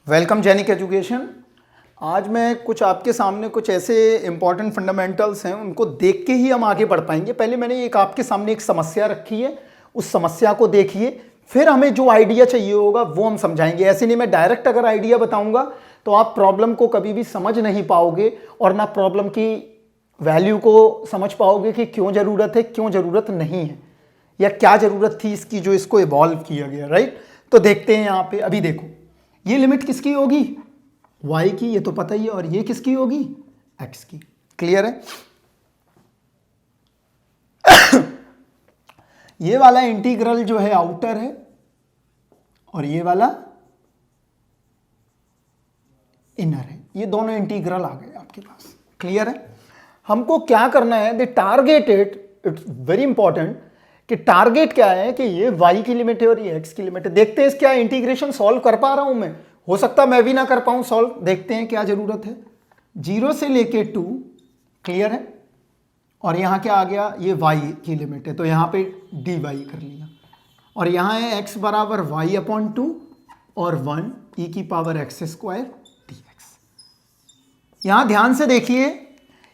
Welcome जैनिक education. आज मैं कुछ आपके सामने कुछ ऐसे इंपॉर्टेंट फंडामेंटल्स हैं, उनको देख के ही हम आगे बढ़ पाएंगे। पहले मैंने एक आपके सामने एक समस्या रखी है, उस समस्या को देखिए, फिर हमें जो आइडिया चाहिए होगा वो हम समझाएंगे। ऐसे नहीं मैं डायरेक्ट अगर आइडिया बताऊंगा तो आप प्रॉब्लम को कभी भी समझ नहीं पाओगे और ना प्रॉब्लम की वैल्यू को समझ पाओगे कि क्यों ज़रूरत है, क्यों ज़रूरत नहीं है, या क्या ज़रूरत थी इसकी जो इसको इवॉल्व किया गया। राइट, तो देखते हैं यहाँ पे। अभी देखो, ये लिमिट किसकी होगी? y की, ये तो पता ही है। और ये किसकी होगी? x की। क्लियर है? ये वाला इंटीग्रल जो है आउटर है और ये वाला इनर है। ये दोनों इंटीग्रल आ गए आपके पास। क्लियर है? हमको क्या करना है? The target it's very important कि टारगेट क्या है कि ये y की लिमिट है और ये x की लिमिट है। देखते हैं क्या इंटीग्रेशन सॉल्व कर पा रहा हूं मैं। हो सकता मैं भी ना कर पाऊं सॉल्व। देखते हैं क्या जरूरत है। 0 से लेके 2। क्लियर है? और यहां क्या आ गया? ये y की लिमिट है तो यहां पे dy कर लिया। और यहां है x बराबर y/2 और 1 e की पावर x स्क्वायर dx। यहां ध्यान से देखिए,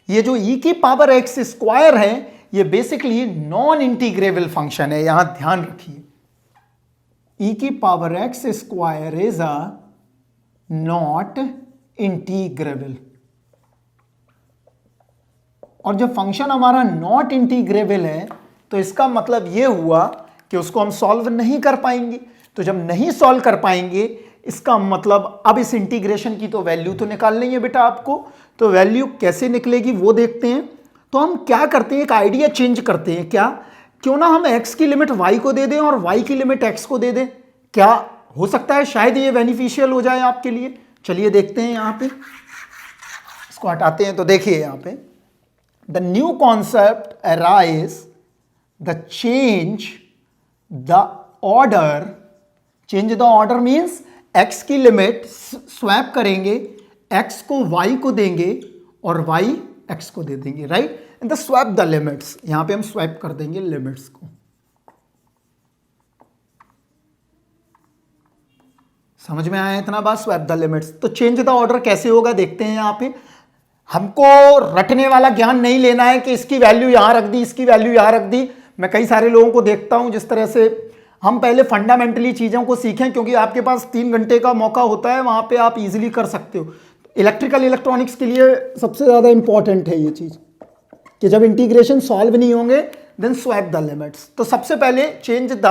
ये जो e की पावर x स्क्वायर है ये बेसिकली नॉन इंटीग्रेबल फंक्शन है। यहां ध्यान रखिए, e की power x square is a not integrable. और जब फंक्शन हमारा नॉट इंटीग्रेबल है तो इसका मतलब यह हुआ कि उसको हम सॉल्व नहीं कर पाएंगे। तो जब नहीं सॉल्व कर पाएंगे इसका मतलब अब इस इंटीग्रेशन की तो वैल्यू तो निकालनी है बेटा आपको। तो वैल्यू कैसे निकलेगी वो देखते हैं। तो हम क्या करते हैं, एक आइडिया चेंज करते हैं। क्या? क्यों ना हम x की लिमिट y को दे दें और y की लिमिट x को दे दें। क्या हो सकता है? शायद ये बेनिफिशियल हो जाए आपके लिए। चलिए देखते हैं। यहां पे इसको हटाते हैं तो देखिए यहां पे the new concept arise the change the order. Change the order means x की लिमिट स्वैप करेंगे, x को y को देंगे और y x को दे देंगे। Right, and the swap the limits. यहां पे हम स्वैप कर देंगे लिमिट्स को। समझ में आया इतना बात? Swap the limits. तो चेंज द ऑर्डर कैसे होगा देखते हैं। यहां पे हमको रटने वाला ज्ञान नहीं लेना है कि इसकी वैल्यू यहां रख दी, इसकी वैल्यू यहां रख दी। मैं कई सारे लोगों को देखता हूं जिस तरह से हम पहले फंडामेंटली चीजों को सीखें, क्योंकि आपके पास 3 घंटे का मौका होता है, वहां पे आप इजीली कर सकते हो। इलेक्ट्रिकल इलेक्ट्रॉनिक्स के लिए सबसे ज्यादा इंपॉर्टेंट है ये चीज कि जब इंटीग्रेशन सॉल्व नहीं होंगे देन स्वैप द लिमिट्स। तो सबसे पहले change the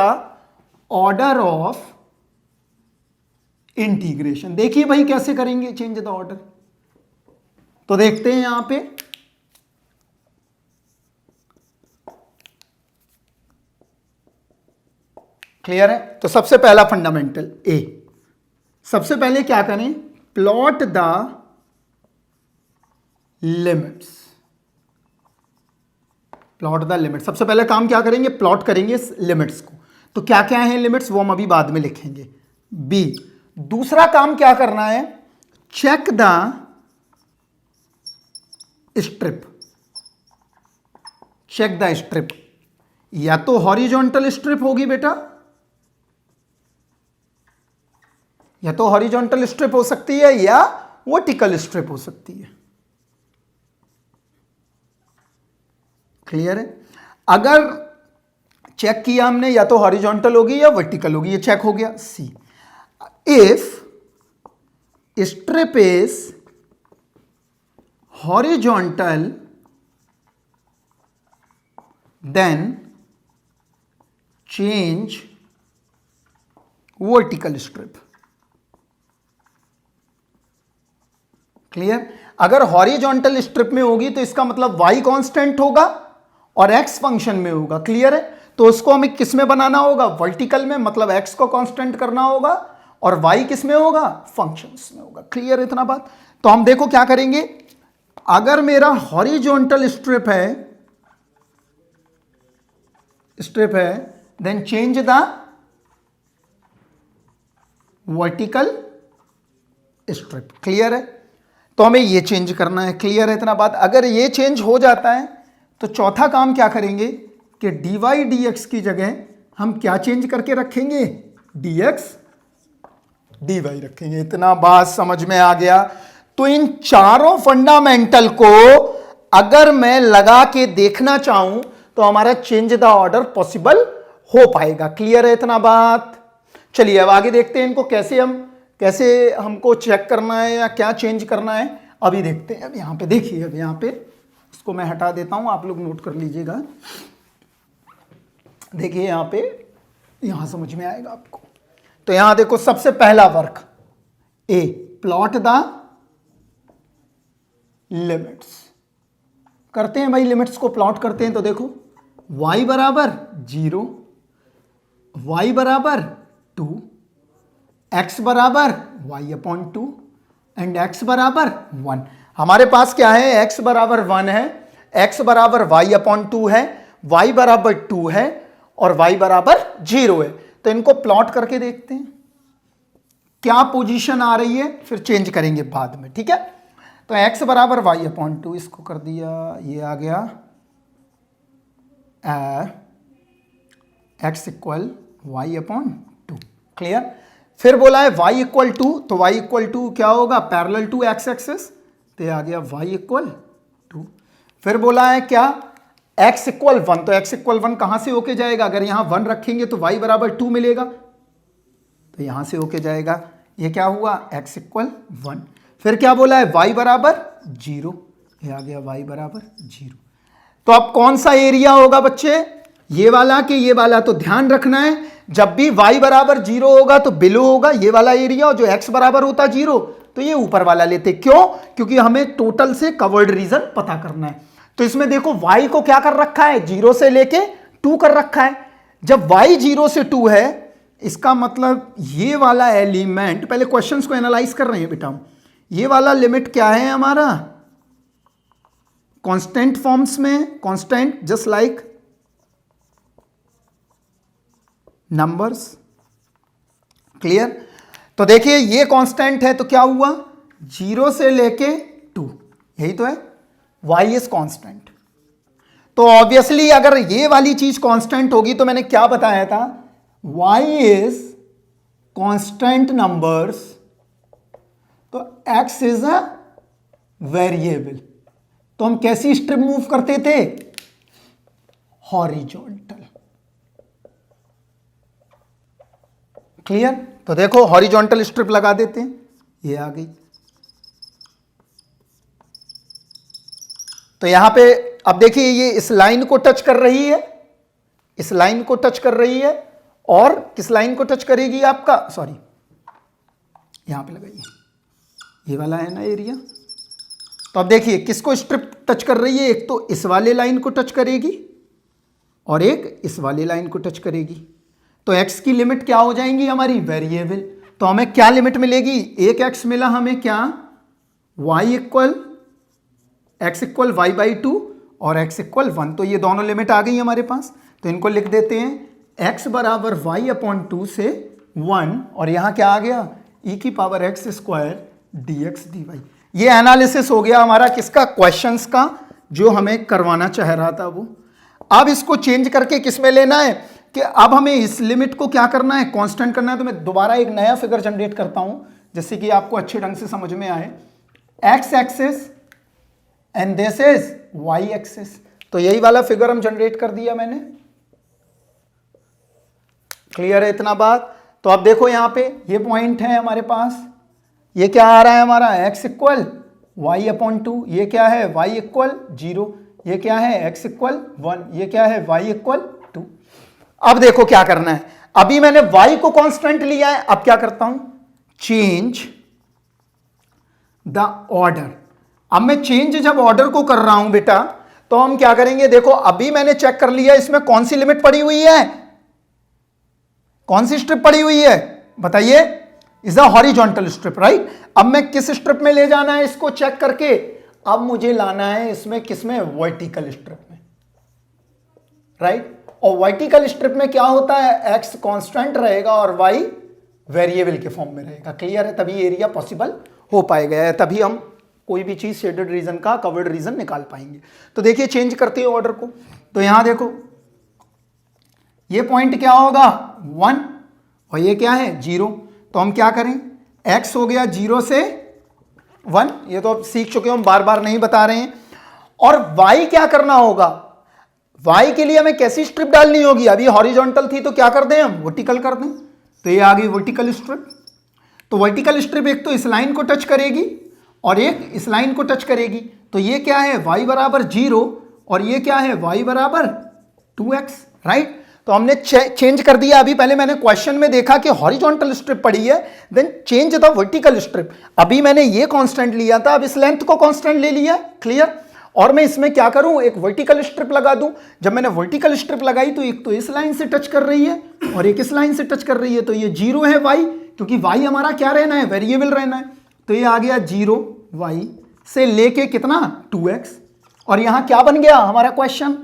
order of integration. देखिए भाई कैसे करेंगे चेंज द ऑर्डर। तो देखते हैं यहां पे क्लियर है। तो सबसे पहला फंडामेंटल ए, सबसे पहले क्या करें? Plot the limits. Plot the limit. सबसे पहले काम क्या करेंगे? प्लॉट करेंगे लिमिट्स को। तो क्या क्या है लिमिट्स वो हम अभी बाद में लिखेंगे। बी, दूसरा काम क्या करना है? Check the strip. Check the strip. या तो हॉरिजॉन्टल स्ट्रिप होगी बेटा, या तो हॉरिजॉन्टल स्ट्रिप हो सकती है या वर्टिकल स्ट्रिप हो सकती है। क्लियर है? अगर चेक किया हमने, या तो हॉरिजॉन्टल होगी या वर्टिकल होगी, ये चेक हो गया। See, if strip is horizontal then change vertical strip। Clear? अगर हॉरिजॉन्टल स्ट्रिप में होगी तो इसका मतलब y कांस्टेंट होगा और x फंक्शन में होगा। क्लियर है? तो उसको हमें किस में बनाना होगा? वर्टिकल में, मतलब x को कांस्टेंट करना होगा और y किस में होगा? फंक्शंस में होगा। क्लियर इतना बात? तो हम देखो क्या करेंगे। अगर मेरा हॉरिजॉन्टल स्ट्रिप है then change the vertical strip. Clear है? तो हमें ये चेंज करना है। क्लियर है इतना बात? अगर ये चेंज हो जाता है तो चौथा काम क्या करेंगे कि dy dx की जगह हम क्या चेंज करके रखेंगे? dx dy रखेंगे। इतना बात समझ में आ गया। तो इन चारों फंडामेंटल को अगर मैं लगा के देखना चाहूं तो हमारा चेंज द ऑर्डर पॉसिबल हो पाएगा। क्लियर है इतना बात? चलिए अब आगे देखते हैं इनको कैसे हमको चेक करना है या क्या चेंज करना है, अभी देखते हैं। अब यहां पे देखिए, अब यहां पे इसको मैं हटा देता हूं, आप लोग नोट कर लीजिएगा। देखिए यहां पे, यहां समझ में आएगा आपको। तो यहां देखो सबसे पहला work A, plot the limits. करते हैं भाई, लिमिट्स को प्लॉट करते हैं। तो देखो y बराबर 0, y बराबर 2, x बराबर y/2 एंड x बराबर 1। हमारे पास क्या है, x बराबर 1 है, x बराबर y/2 है, y बराबर 2 है और y बराबर 0 है। तो इनको प्लॉट करके देखते हैं क्या पोजीशन आ रही है, फिर चेंज करेंगे बाद में, ठीक है। तो x बराबर y/2, इसको कर दिया, ये आ गया x इक्वल y/2। क्लियर। फिर बोला है y इक्वल टू, तो y इक्वल टू क्या होगा, पैरेलल टू x एक्सेस, तो ये आ गया y इक्वल 2। फिर बोला है क्या, x इक्वल 1, तो x इक्वल 1 कहां से होके जाएगा, अगर यहां 1 रखेंगे तो y बराबर 2 मिलेगा, तो यहां से होके जाएगा। ये क्या हुआ, x इक्वल 1। फिर क्या बोला है, y बराबर 0, ये आ गया y बराबर 0। तो अब कौन सा एरिया होगा बच्चे, ये वाला कि ये वाला, तो ध्यान रखना है जब भी y बराबर 0 होगा तो बिलो होगा ये वाला एरिया, और जो x बराबर होता 0 तो ये ऊपर वाला लेते। क्यों, क्योंकि हमें टोटल से कवर्ड रीजन पता करना है। तो इसमें देखो y को क्या कर रखा है, 0 से लेके 2 कर रखा है। जब y 0 से 2 है, इसका मतलब ये वाला एलिमेंट, पहले क्वेश्चंस को एनालाइज कर रहे हैं बेटा हम, ये वाला लिमिट क्या है हमारा, कांस्टेंट फॉर्म्स में, constant just like numbers. Clear. तो देखिए ये कांस्टेंट है, तो क्या हुआ, 0 से लेके 2, यही तो है, y इज कांस्टेंट। तो ऑब्वियसली अगर ये वाली चीज कांस्टेंट होगी तो मैंने क्या बताया था, y इज कांस्टेंट नंबर्स, तो x इज अ वेरिएबल। तो हम कैसी स्ट्रिप मूव करते थे, हॉरिजॉन्टल। क्लियर। तो देखो हॉरिजॉन्टल स्ट्रिप लगा देते हैं, ये आ गई। तो यहां पे अब देखिए ये इस लाइन को टच कर रही है, इस लाइन को टच कर रही है, और किस लाइन को टच करेगी आपका, सॉरी यहां पे लगाइए, ये वाला है ना एरिया। तो अब देखिए किसको स्ट्रिप टच कर रही है, एक तो इस वाले लाइन को टच करेगी और एक इस वाले लाइन को टच करेगी। तो x की लिमिट क्या हो जाएंगी हमारी, वेरिएबल। तो हमें क्या लिमिट मिलेगी, एक x मिला हमें क्या, y equal x equal y/2 और x इक्वल 1। तो ये दोनों लिमिट आ गई हमारे पास। तो इनको लिख देते हैं, x बराबर y/2 से 1, और यहां क्या आ गया, e⁻x² dx dy। ये एनालिसिस हो गया हमारा किसका, क्वेश्चंस का, जो हमें करवाना चाह रहा था वो। अब इसको चेंज करके किस में लेना है, कि अब हमें इस लिमिट को क्या करना है, कांस्टेंट करना है। तो मैं दोबारा एक नया फिगर जनरेट करता हूं जिससे कि आपको अच्छे ढंग से समझ में आए। x axis and this is y axis. तो यही वाला फिगर हम जनरेट कर दिया मैंने। क्लियर है इतना बात। तो अब देखो यहां पे ये पॉइंट है हमारे पास, ये क्या आ रहा है हमारा, x इक्वल y/2, ये क्या है, y इक्वल 0, ये क्या है, x इक्वल 1, ये क्या है, y इक्वल 2। अब देखो क्या करना है, अभी मैंने y को कांस्टेंट लिया है, अब क्या करता हूं, चेंज द ऑर्डर। अब मैं चेंज जब ऑर्डर को कर रहा हूं बेटा, तो हम क्या करेंगे, देखो अभी मैंने चेक कर लिया इसमें कौन सी लिमिट पड़ी हुई है, कौन सी स्ट्रिप पड़ी हुई है बताइए, is a horizontal strip, right. अब मैं किस स्ट्रिप में ले जाना है इसको चेक करके, अब मुझे लाना है इसमें किसमें, वर्टिकल स्ट्रिप में, राइट। और वर्टिकल स्ट्रिप में क्या होता है, x कांस्टेंट रहेगा और y वेरिएबल के फॉर्म में रहेगा। क्लियर है, तभी एरिया पॉसिबल हो पाएगा, तभी हम कोई भी चीज शेडेड रीजन का कवर्ड रीजन निकाल पाएंगे। तो देखिए चेंज करते हैं ऑर्डर को। तो यहां देखो ये पॉइंट क्या होगा 1 और ये क्या है 0। तो हम क्या करें, x हो गया 0 से 1, ये तो अब सीख चुके हो, हम बार बार नहीं बता रहे हैं। और y क्या करना होगा, y के लिए हमें कैसी स्ट्रिप डालनी होगी, अभी हॉरिजॉन्टल थी तो क्या कर दें हम, वर्टिकल कर दें, तो ये आ गई वर्टिकल स्ट्रिप। तो वर्टिकल स्ट्रिप एक तो इस लाइन को टच करेगी और एक इस लाइन को टच करेगी, तो ये क्या है y बराबर 0 और ये क्या है y बराबर 2x, राइट। तो हमने चेंज कर दिया। अभी पहले मैंने क्वेश्चन में देखा कि हॉरिजॉन्टल स्ट्रिप पड़ी है, then change the vertical strip. अभी मैंने ये कांस्टेंट लिया था, अब इस लेंथ को कांस्टेंट ले लिया, क्लियर। और मैं इसमें क्या करूं, एक वर्टिकल स्ट्रिप लगा दूं। जब मैंने वर्टिकल स्ट्रिप लगाई तो एक तो इस लाइन से टच कर रही है और एक इस लाइन से टच कर रही है, तो ये 0 है y, क्योंकि y हमारा क्या रहना है, वेरिएबल रहना है। तो ये आ गया 0 y से लेके कितना 2x, और यहां क्या बन गया हमारा क्वेश्चन,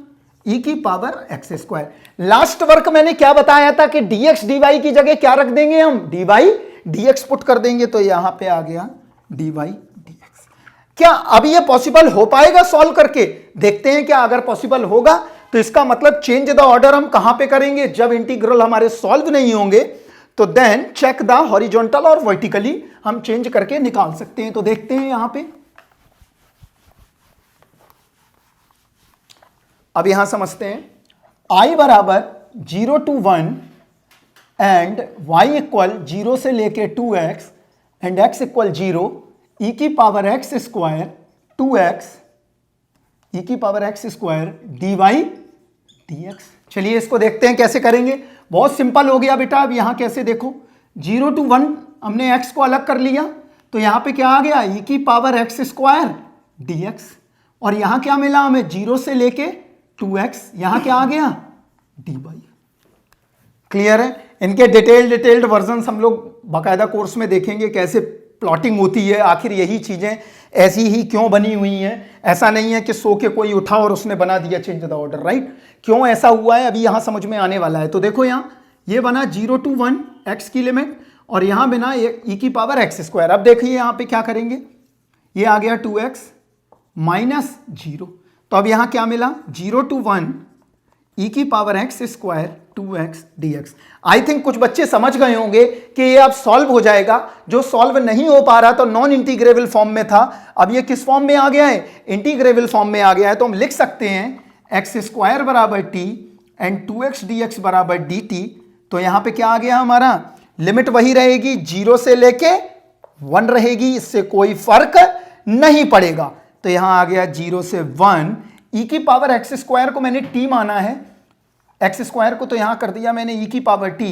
e की power x square. Last work मैंने क्या बताया था कि dx dy की जगह क्या रख देंगे हम, dy dx पुट कर देंगे, तो यहां पे आ गया dy dx। क्या अब ये पॉसिबल हो पाएगा सॉल्व करके, देखते हैं क्या। अगर पॉसिबल होगा तो इसका मतलब चेंज द ऑर्डर हम कहां पे करेंगे, जब इंटीग्रल हमारे सॉल्व नहीं होंगे तो देन चेक द हॉरिजॉन्टल और वर्टिकली हम चेंज करके निकाल सकते हैं। तो देखते हैं यहां पे, अब यहां समझते हैं। i बराबर 0 to 1 एंड y इक्वल 0 से लेके 2x and x equal 0, e की power x square 2x e की power x square dy dx। चलिए इसको देखते हैं कैसे करेंगे। बहुत सिंपल हो गया बेटा। अब यहां कैसे देखो, 0 to 1 हमने x को अलग कर लिया, तो यहां पे क्या आ गया, e की पावर x स्क्वायर dx, और यहां क्या मिला हमें, 0 से लेके 2x, यहां क्या आ गया dy। क्लियर है। इनके डिटेल्ड वर्जन हम लोग बाकायदा कोर्स में देखेंगे, कैसे प्लॉटिंग होती है, आखिर यही चीजें ऐसी ही क्यों बनी हुई हैं। ऐसा नहीं है कि सो के कोई उठा और उसने बना दिया चेंज द ऑर्डर, राइट। क्यों ऐसा हुआ है अभी यहां समझ में आने वाला है। तो देखो यहां ये बना 0 to 1 x की लिमिट, और यहां बना e की पावर x स्क्वायर। अब देखिए यहां पे क्या करेंगे, ये आ गया 2x माइनस 0, तो अब यहां क्या मिला, 0 to 1 e की power x square 2x dx। I think कुछ बच्चे समझ गए होंगे कि ये अब सॉल्व हो जाएगा। जो सॉल्व नहीं हो पा रहा तो नॉन इंटीग्रेबल फॉर्म में था, अब ये किस फॉर्म में आ गया है, इंटीग्रेबल फॉर्म में आ गया है। तो हम लिख सकते हैं x स्क्वायर बराबर t एंड 2x dx बराबर dt। तो यहां पे क्या आ गया हमारा, लिमिट वही रहेगी, 0 से लेके 1 रहेगी, इससे कोई फर्क नहीं पड़ेगा। तो यहां आ गया 0 से 1, e की पावर x स्क्वायर को मैंने t माना है, x स्क्वायर को तो यहां कर दिया मैंने e की पावर t,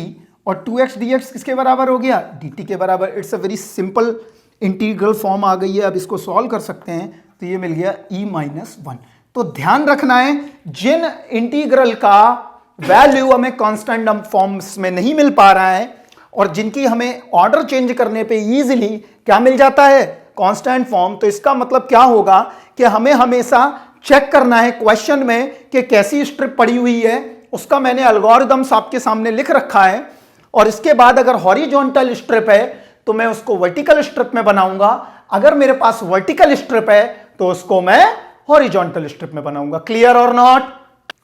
और 2x dx किसके बराबर हो गया, dt के बराबर। It's a very simple integral form आ गई है। अब इसको सॉल्व कर सकते हैं, तो ये मिल गया e-1। तो ध्यान रखना है, जिन इंटीग्रल का वैल्यू हमें कांस्टेंट फॉर्म्स में नहीं मिल पा रहा है और जिनकी हमें ऑर्डर चेंज करने पे इजीली क्या मिल जाता है, कांस्टेंट फॉर्म, तो इसका मतलब क्या होगा कि हमें हमेशा चेक करना है क्वेश्चन में कि कैसी स्ट्रिप पड़ी हुई है। उसका मैंने एल्गोरिथम्स आपके सामने लिख रखा है, और इसके बाद अगर हॉरिजॉन्टल स्ट्रिप है तो मैं उसको वर्टिकल स्ट्रिप में बनाऊंगा, अगर मेरे पास वर्टिकल स्ट्रिप है तो उसको मैं हॉरिजॉन्टल स्ट्रिप में बनाऊंगा। क्लियर और नॉट।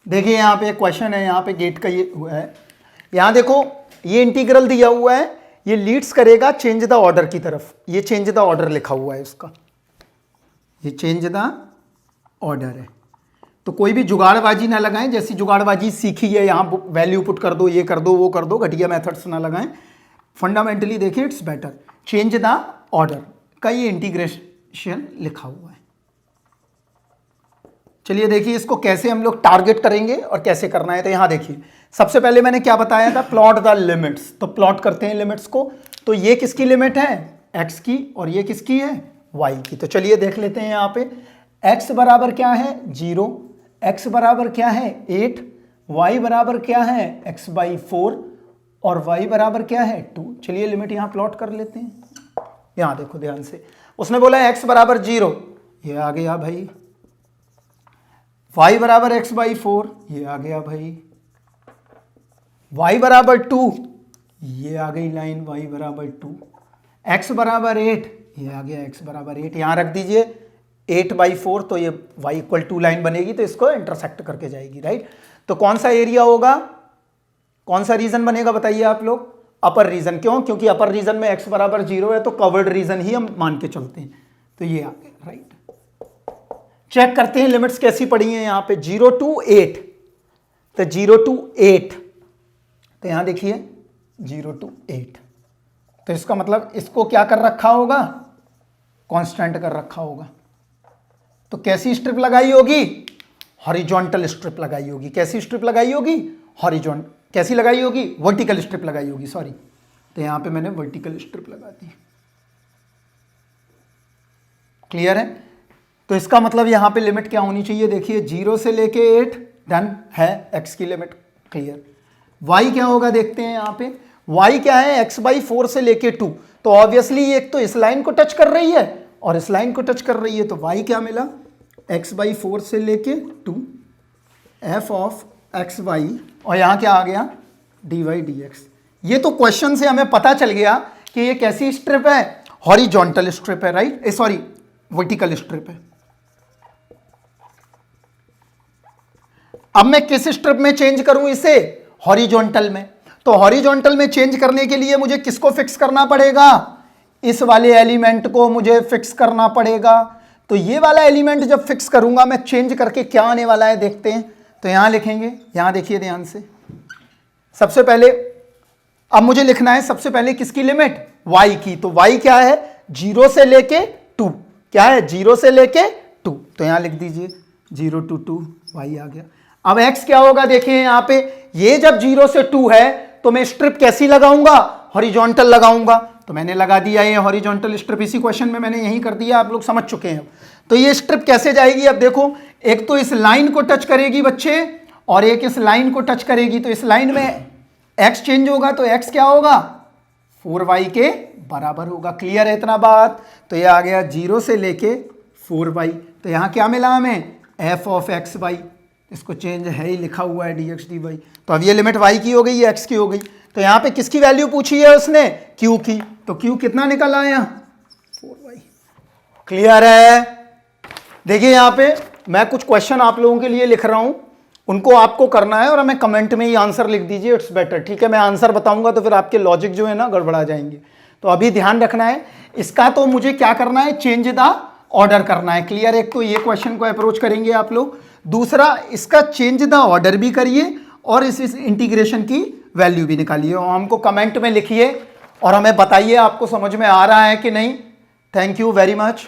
देखिए यहां पे क्वेश्चन है, यहां पे गेट का ये हुआ है, यहां देखो ये इंटीग्रल दिया हुआ है, ये लीड्स करेगा चेंज द ऑर्डर की तरफ। ये चेंज द ऑर्डर लिखा हुआ है उसका, ये चेंज द ऑर्डर है। तो कोई भी जुगाड़बाजी ना लगाएं, जैसी जुगाड़बाजी सीखी है यहां वैल्यू पुट कर दो, ये कर दो, वो कर दो, घटिया मेथड्स ना लगाएं। फंडामेंटली देखिए it's better, change the order का ये इंटीग्रेशन लिखा हुआ है। चलिए देखिए इसको कैसे हम लोग टारगेट करेंगे और कैसे करना है। तो यहां देखिए सबसे पहले मैंने क्या बताया था, प्लॉट द लिमिट्स। तो प्लॉट करते हैं लिमिट्स को। तो ये किसकी लिमिट है, x की, और ये किसकी है, y की। तो चलिए देख लेते हैं यहां पे x बराबर क्या है 0, x बराबर क्या है 8, y बराबर क्या है x/4 और y बराबर क्या है 2। चलिए लिमिट यहां प्लॉट कर लेते हैं। यहां देखो ध्यान से, उसने बोला x बराबर 0, ये आ गया भाई, y बराबर x/4, ये आ गया भाई, y बराबर 2, ये आ गई लाइन y बराबर 2, x बराबर 8, ये आ गया x बराबर 8। यहां रख दीजिए 8/4, तो ये y इक्वल 2 लाइन बनेगी, तो इसको इंटरसेक्ट करके जाएगी, राइट। तो कौन सा एरिया होगा, कौन सा रीजन बनेगा बताइए आप लोग, अपर रीजन। क्यों? क्योंकि अपर रीजन में x बराबर 0 है तो कवर्ड रीजन ही हम मान के चलते हैं। तो ये आ गया, राइट। चेक करते हैं लिमिट्स कैसी पड़ी हैं यहां पे। 0 to 8, तो 0 to 8, तो यहां देखिए 0 to 8, तो इसका मतलब इसको क्या कर रखा होगा? कांस्टेंट कर रखा होगा। तो कैसी स्ट्रिप लगाई होगी? हॉरिजॉन्टल स्ट्रिप लगाई होगी। कैसी स्ट्रिप लगाई होगी? हॉरिजॉन्टल। कैसी लगाई होगी? वर्टिकल स्ट्रिप लगाई होगी, सॉरी। तो यहां पे मैंने वर्टिकल स्ट्रिप लगा दी। क्लियर है? तो इसका मतलब यहां पे लिमिट क्या होनी चाहिए? देखिए 0 से लेके 8, डन है x की लिमिट, क्लियर। y क्या होगा देखते हैं यहां पे। y क्या है? x/4 से लेके 2, तो ऑब्वियसली एक तो इस लाइन को टच कर रही है और इस लाइन को टच कर रही है, तो y क्या मिला? x/4 से लेके 2 f ऑफ xy, और यहां क्या आ गया? dy dx। ये तो क्वेश्चन से हमें पता चल गया कि ये कैसी स्ट्रिप है? हॉरिजॉन्टल स्ट्रिप है, राइट, सॉरी वर्टिकल स्ट्रिप है। अब मैं किस स्ट्रिप में चेंज करूं इसे? हॉरिजॉन्टल में। तो हॉरिजॉन्टल में चेंज करने के लिए मुझे किसको फिक्स करना पड़ेगा? इस वाले एलिमेंट को मुझे फिक्स करना पड़ेगा। तो ये वाला एलिमेंट जब फिक्स करूंगा मैं, चेंज करके क्या आने वाला है देखते हैं। तो यहां लिखेंगे, यहां देखिए ध्यान से। सबसे पहले अब मुझे लिखना है सबसे पहले किसकी लिमिट? y की। तो y क्या है? 0 से लेके 2। क्या है? 0 से लेके 2। तो यहां लिख दीजिए 0 to 2 y आ गया। अब x क्या होगा देखिए यहां पे, ये जब 0 से 2 है तो मैं स्ट्रिप कैसी लगाऊंगा? हॉरिजॉन्टल लगाऊंगा। तो मैंने लगा दिया ये हॉरिजॉन्टल स्ट्रिप, इसी क्वेश्चन में मैंने यही कर दिया, आप लोग समझ चुके हैं। तो ये स्ट्रिप कैसे जाएगी? अब देखो, एक तो इस लाइन को टच करेगी बच्चे और एक इस लाइन को टच करेगी। तो इस लाइन में x चेंज होगा तो x क्या होगा? 4y के बराबर होगा। क्लियर है इतना बात? तो ये आ गया 0 से लेके 4y। तो यहां क्या मिला हमें? f of xy। इसको चेंज है ही लिखा हुआ है dx dy। तो अब ये लिमिट y की हो गई, ये x की हो गई। तो यहां पे किसकी वैल्यू पूछी है उसने? q की। तो q कितना निकल आया? 4y। क्लियर है? देखिए यहां पे मैं कुछ क्वेश्चन आप लोगों के लिए लिख रहा हूं, उनको आपको करना है और हमें कमेंट में ही आंसर लिख दीजिए, इट्स बेटर। ठीक है, मैं आंसर बताऊंगा तो फिर आपके लॉजिक जो है ना गड़बड़ा जाएंगे। तो अभी ध्यान रखना है इसका। तो मुझे क्या करना है? चेंज द ऑर्डर करना है। क्लियर? एक तो ये क्वेश्चन को अप्रोच करेंगे आप लोग, दूसरा इसका चेंज द ऑर्डर भी करिए और इस इंटीग्रेशन की वैल्यू भी निकालिए और हमको कमेंट में लिखिए और हमें बताइए आपको समझ में आ रहा है कि नहीं। Thank you very much.